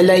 LI